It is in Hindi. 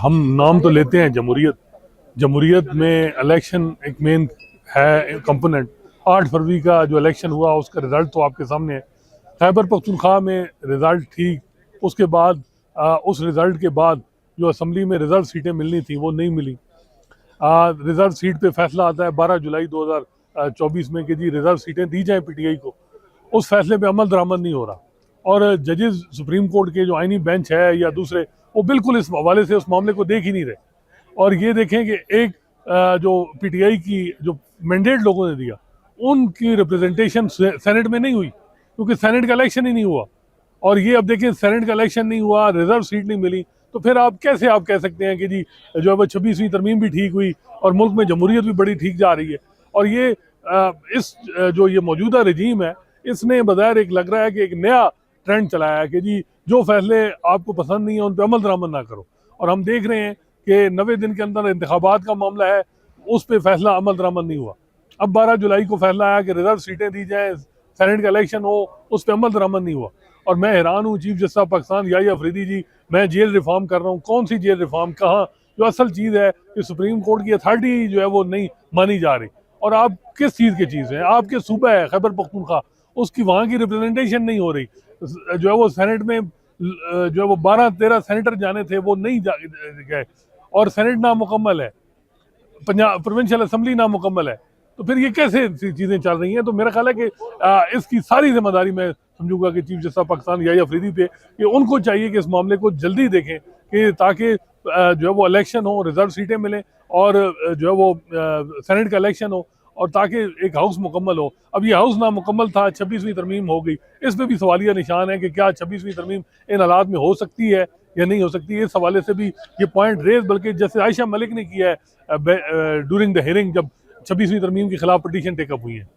हम नाम तो लेते हैं जमहूरियत। जमहूरियत में इलेक्शन एक मेन है कंपोनेंट। 8 फरवरी का जो इलेक्शन हुआ उसका रिज़ल्ट तो आपके सामने है। खैबर पख्तूनख्वा में रिज़ल्ट ठीक, उसके बाद उस रिज़ल्ट के बाद जो असम्बली में रिज़र्व सीटें मिलनी थी वो नहीं मिली। रिज़र्व सीट पे फैसला आता है 12 जुलाई 2024 में कि जी रिज़र्व सीटें दी जाएं पीटीआई को। उस फैसले पे अमल दरामद नहीं हो रहा और जजेस सुप्रीम कोर्ट के जो आइनी बेंच है या दूसरे वो बिल्कुल इस हवाले से उस मामले को देख ही नहीं रहे। और ये देखें कि एक जो पीटीआई की जो मैंडेट लोगों ने दिया उनकी रिप्रेजेंटेशन सेनेट में नहीं हुई क्योंकि सेनेट का इलेक्शन ही नहीं हुआ। और ये अब देखें सेनेट का इलेक्शन नहीं हुआ, रिजर्व सीट नहीं मिली, तो फिर आप कैसे आप कह सकते हैं कि जी जो है वो 26वीं तरमीम भी ठीक हुई और मुल्क में जमहूरियत भी बड़ी ठीक जा रही है। और ये इस जो ये मौजूदा रजीम है इसने बज़ाहिर एक लग रहा है कि एक नया ट्रेंड चलाया है कि जी जो फैसले आपको पसंद नहीं है उन पर अमल दरामद ना करो। और हम देख रहे हैं कि 90 दिन के अंदर इंतखाबात का मामला है, उस पर फैसला अमल दरामद नहीं हुआ। अब 12 जुलाई को फैसला आया कि रिजर्व सीटें दी जाएँ, सेनेट का इलेक्शन हो, उस पर अमल दरामद नहीं हुआ। और मैं हैरान हूँ चीफ जस्टिस पाकिस्तान याहिया अफरीदी जी, मैं जेल रिफॉर्म कर रहा हूँ, कौन सी जेल रिफॉर्म, कहाँ? जो असल चीज़ है कि सुप्रीम कोर्ट की अथॉरिटी जो है वो नहीं मानी जा रही। और आप किस चीज़ की चीज़ है, आपके सूबा है खैबर पख्तूनख्वा, उसकी वहाँ की रिप्रेजेंटेशन नहीं हो रही। जो है वो सेनेट में जो है वो 12-13 सेनेटर जाने थे वो नहीं गए और सेनेट नामुकम्मल है, पंजाब प्रोविंशियल असम्बली नामुकम्मल है। तो फिर ये कैसे चीज़ें चल रही हैं? तो मेरा ख्याल है कि इसकी सारी जिम्मेदारी मैं समझूंगा कि चीफ जस्टिस पाकिस्तान याहिया अफरीदी पे, कि उनको चाहिए कि इस मामले को जल्दी देखें कि ताकि जो है वो इलेक्शन हो, रिजर्व सीटें मिलें और जो है वो सेनेट का इलेक्शन हो और ताकि एक हाउस मुकम्मल हो। अब ये हाउस नामुकम्मल था, 26वीं तरमीम हो गई, इस पर भी सवालिया निशान है कि क्या 26वीं तरमीम इन हालात में हो सकती है या नहीं हो सकती। इस हवाले से भी ये पॉइंट रेज बल्कि जैसे आयशा मलिक ने किया है ड्यूरिंग द हियरिंग जब 26वीं तरमीम के खिलाफ पटिशन टेकअप हुई है।